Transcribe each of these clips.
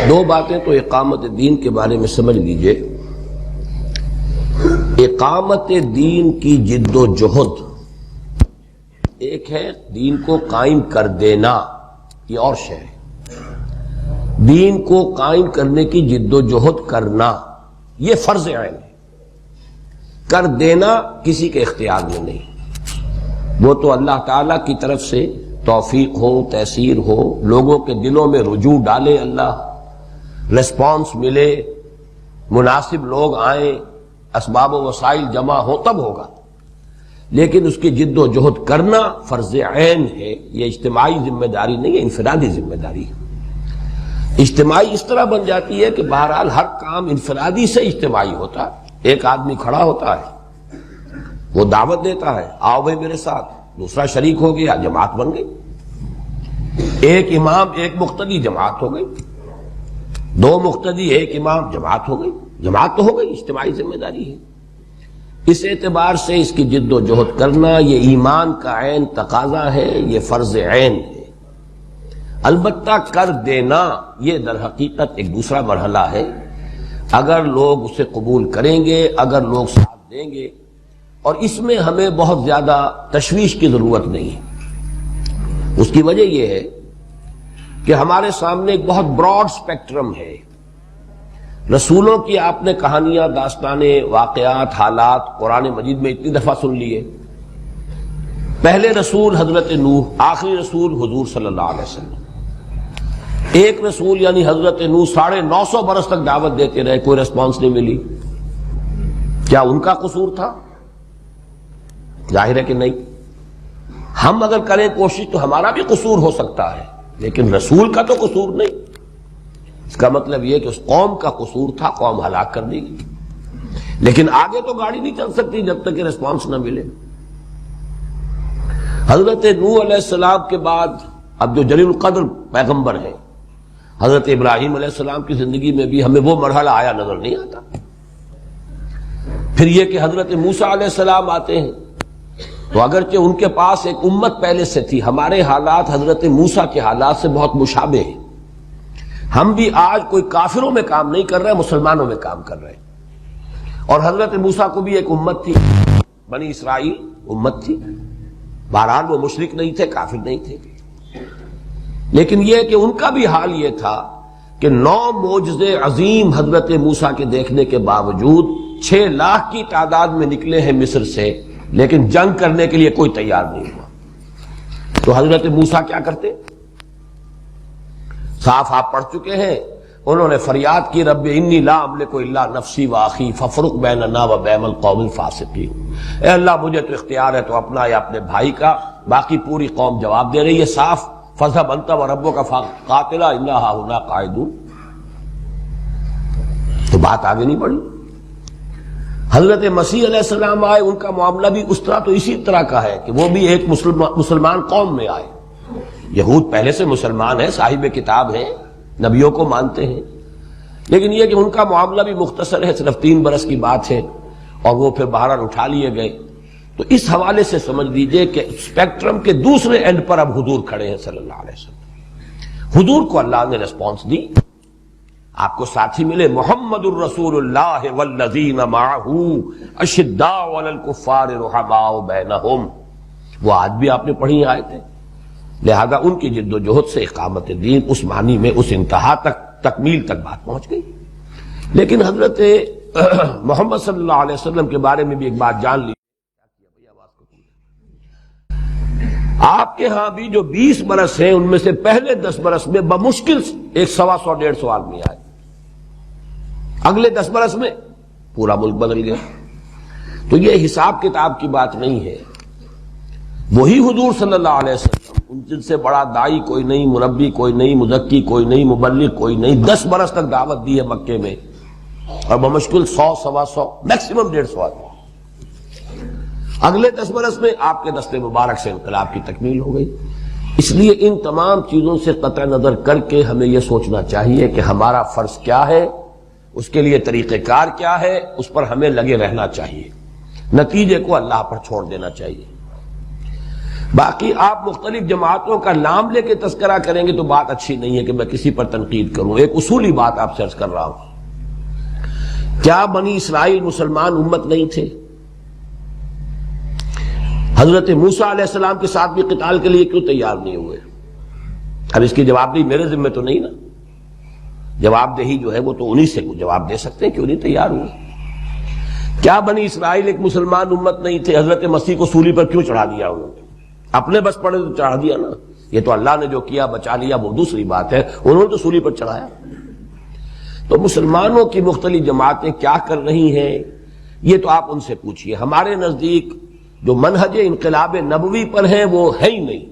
دو باتیں تو اقامت دین کے بارے میں سمجھ لیجئے. اقامت دین کی جد و جہد ایک ہے دین کو قائم کر دینا، یہ اور شے ہے. دین کو قائم کرنے کی جد و جہد کرنا یہ فرض عین ہے. کر دینا کسی کے اختیار میں نہیں، وہ تو اللہ تعالی کی طرف سے توفیق ہو، تیسیر ہو، لوگوں کے دلوں میں رجوع ڈالے اللہ، ریسپانس ملے، مناسب لوگ آئیں، اسباب و وسائل جمع ہو تب ہوگا. لیکن اس کی جد و جہد کرنا فرض عین ہے. یہ اجتماعی ذمہ داری نہیں ہے، انفرادی ذمہ داری ہے. اجتماعی اس طرح بن جاتی ہے کہ بہرحال ہر کام انفرادی سے اجتماعی ہوتا ہے. ایک آدمی کھڑا ہوتا ہے، وہ دعوت دیتا ہے، آؤ بھائی میرے ساتھ، دوسرا شریک ہو گیا، جماعت بن گئی. ایک امام ایک مقتدی، جماعت ہو گئی. دو مقتدی ایک امام، جماعت ہو گئی. جماعت تو ہو گئی، اجتماعی ذمہ داری ہے. اس اعتبار سے اس کی جد و جہد کرنا یہ ایمان کا عین تقاضا ہے، یہ فرض عین ہے. البتہ کر دینا یہ در حقیقت ایک دوسرا مرحلہ ہے. اگر لوگ اسے قبول کریں گے، اگر لوگ ساتھ دیں گے، اور اس میں ہمیں بہت زیادہ تشویش کی ضرورت نہیں ہے. اس کی وجہ یہ ہے کہ ہمارے سامنے ایک بہت براڈ سپیکٹرم ہے. رسولوں کی آپ نے کہانیاں، داستانیں، واقعات، حالات قرآن مجید میں اتنی دفعہ سن لیے. پہلے رسول حضرت نوح، آخری رسول حضور صلی اللہ علیہ وسلم. ایک رسول یعنی حضرت نوح 950 برس تک دعوت دیتے رہے، کوئی ریسپانس نہیں ملی. کیا ان کا قصور تھا؟ ظاہر ہے کہ نہیں. ہم اگر کریں کوشش تو ہمارا بھی قصور ہو سکتا ہے، لیکن رسول کا تو قصور نہیں. اس کا مطلب یہ کہ اس قوم کا قصور تھا، قوم ہلاک کر دی گئی. لیکن آگے تو گاڑی نہیں چل سکتی جب تک کہ ریسپانس نہ ملے. حضرت نوح علیہ السلام کے بعد اب جو جلیل القدر پیغمبر ہیں، حضرت ابراہیم علیہ السلام کی زندگی میں بھی ہمیں وہ مرحلہ آیا نظر نہیں آتا. پھر یہ کہ حضرت موسیٰ علیہ السلام آتے ہیں تو اگرچہ ان کے پاس ایک امت پہلے سے تھی، ہمارے حالات حضرت موسیٰ کے حالات سے بہت مشابہ ہیں. ہم بھی آج کوئی کافروں میں کام نہیں کر رہے، مسلمانوں میں کام کر رہے ہیں. اور حضرت موسیٰ کو بھی ایک امت تھی، بنی اسرائیل امت تھی. بہرحال وہ مشرک نہیں تھے، کافر نہیں تھے. لیکن یہ کہ ان کا بھی حال یہ تھا کہ 9 معجزے عظیم حضرت موسیٰ کے دیکھنے کے باوجود 6 لاکھ کی تعداد میں نکلے ہیں مصر سے، لیکن جنگ کرنے کے لیے کوئی تیار نہیں ہوا. تو حضرت موسیٰ کیا کرتے؟ صاف آپ پڑھ چکے ہیں، انہوں نے فریاد کی، رب انی لا املک الا نفسی واخی فافرق بیننا وبین القوم الفاسقین. اے اللہ مجھے تو اختیار ہے تو اپنا یا اپنے بھائی کا. باقی پوری قوم جواب دے رہی ہے صاف، فاذهب انت وربک فقاتلا انا ہاہنا قاعدون. تو بات آگے نہیں بڑھی. حضرت مسیح علیہ السلام آئے، ان کا معاملہ بھی اس طرح تو اسی طرح کا ہے کہ وہ بھی ایک مسلمان قوم میں آئے. یہود پہلے سے مسلمان ہیں، صاحب کتاب ہیں، نبیوں کو مانتے ہیں، لیکن یہ کہ ان کا معاملہ بھی مختصر ہے، صرف 3 برس کی بات ہے، اور وہ پھر بہرحال اٹھا لیے گئے. تو اس حوالے سے سمجھ لیجئے کہ اسپیکٹرم کے دوسرے اینڈ پر اب حضور کھڑے ہیں صلی اللہ علیہ وسلم. حضور کو اللہ نے ریسپانس دی. آپ کو ساتھی ملے، محمد الرسول اللہ والذین معہ اشداء علی الکفار رحماء بینہم. وہ آج بھی آپ نے پڑھی آئے تھے. لہذا ان کی جد و جہد سے اقامت دین اس معنی میں اس انتہا تک، تکمیل تک بات پہنچ گئی. لیکن حضرت محمد صلی اللہ علیہ وسلم کے بارے میں بھی ایک بات جان لی. آپ کے ہاں بھی جو 20 برس ہیں ان میں سے پہلے 10 برس میں بمشکل 100-150 آدمی آئے. اگلے 10 برس میں پورا ملک بدل گیا. تو یہ حساب کتاب کی بات نہیں ہے. وہی حضور صلی اللہ علیہ وسلم، ان جن سے بڑا دائی کوئی نہیں، مربی کوئی نہیں، مزکی کوئی نہیں، مبلغ کوئی نہیں. 10 برس تک دعوت دی ہے مکے میں، اور بمشکل 100-125 میکسیمم 150 آدمی. اگلے 10 برس میں آپ کے دست مبارک سے انقلاب کی تکمیل ہو گئی. اس لیے ان تمام چیزوں سے قطع نظر کر کے ہمیں یہ سوچنا چاہیے کہ ہمارا فرض کیا ہے، اس کے لیے طریقہ کار کیا ہے، اس پر ہمیں لگے رہنا چاہیے. نتیجے کو اللہ پر چھوڑ دینا چاہیے. باقی آپ مختلف جماعتوں کا نام لے کے تذکرہ کریں گے تو بات اچھی نہیں ہے کہ میں کسی پر تنقید کروں. ایک اصولی بات آپ سے عرض کر رہا ہوں. کیا بنی اسرائیل مسلمان امت نہیں تھے؟ حضرت موسیٰ علیہ السلام کے ساتھ بھی قتال کے لیے کیوں تیار نہیں ہوئے؟ اب اس کی جواب دہی میرے ذمہ تو نہیں نا. جواب دہی جو ہے وہ تو انہی سے جواب دے سکتے ہیں کیوں نہیں تیار ہوئے. کیا بنی اسرائیل ایک مسلمان امت نہیں تھے؟ حضرت مسیح کو سولی پر کیوں چڑھا دیا انہوں نے؟ اپنے بس پڑے تو چڑھا دیا نا. یہ تو اللہ نے جو کیا بچا لیا وہ دوسری بات ہے، انہوں نے تو سولی پر چڑھایا. تو مسلمانوں کی مختلف جماعتیں کیا کر رہی ہیں یہ تو آپ ان سے پوچھئے. ہمارے نزدیک جو منہج انقلاب نبوی پر ہے وہ ہے ہی نہیں.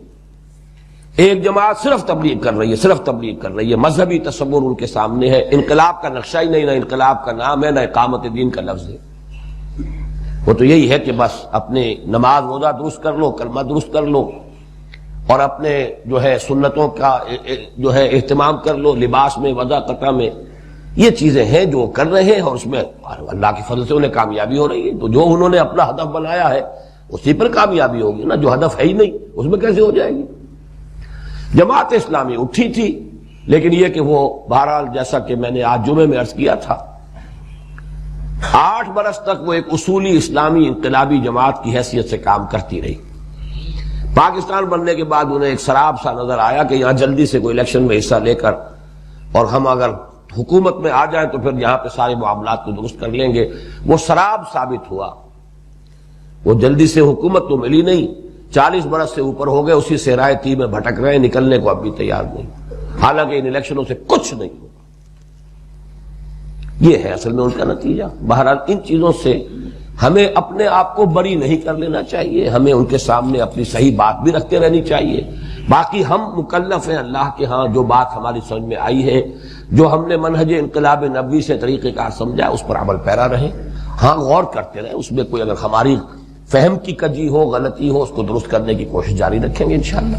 ایک جماعت صرف تبلیغ کر رہی ہے، مذہبی تصور ان کے سامنے ہے. انقلاب کا نقشہ ہی نہیں، نہ انقلاب کا نام ہے، نہ اقامت دین کا لفظ ہے. وہ تو یہی ہے کہ بس اپنے نماز روزہ درست کر لو، کلمہ درست کر لو، اور اپنے جو ہے سنتوں کا جو ہے اہتمام کر لو، لباس میں وضع قطع میں. یہ چیزیں ہیں جو کر رہے ہیں اور اس میں اللہ کی فضل سے انہیں کامیابی ہو رہی ہے. تو جو انہوں نے اپنا ہدف بنایا ہے اسی پر کامیابی ہوگی نا. جو ہدف ہے ہی نہیں اس میں کیسے ہو جائے گی؟ جماعت اسلامی اٹھی تھی، لیکن یہ کہ وہ بہرحال جیسا کہ میں نے آج جمعے میں عرض کیا تھا 8 برس تک وہ ایک اصولی اسلامی انقلابی جماعت کی حیثیت سے کام کرتی رہی. پاکستان بننے کے بعد انہیں ایک سراب سا نظر آیا کہ یہاں جلدی سے کوئی الیکشن میں حصہ لے کر اور ہم اگر حکومت میں آ جائیں تو پھر یہاں پہ سارے معاملات کو درست کر لیں گے. وہ سراب ثابت ہوا. وہ جلدی سے حکومت تو ملی نہیں، 40 برس سے اوپر ہو گئے اسی صحرائے طی میں بھٹک رہے ہیں، نکلنے کو اب بھی تیار نہیں. حالانکہ ان الیکشنوں سے کچھ نہیں ہو. یہ ہے اصل میں ان کا نتیجہ. بہرحال ان چیزوں سے ہمیں اپنے آپ کو بری نہیں کر لینا چاہیے، ہمیں ان کے سامنے اپنی صحیح بات بھی رکھتے رہنی چاہیے. باقی ہم مکلف ہیں اللہ کے ہاں، جو بات ہماری سمجھ میں آئی ہے، جو ہم نے منہج انقلاب نبوی سے طریقہ کار سمجھا اس پر عمل پیرا رہیں. ہاں غور کرتے رہیں، اس میں کوئی اگر ہماری فہم کی کجی ہو، غلطی ہو، اس کو درست کرنے کی کوشش جاری رکھیں گے انشاءاللہ.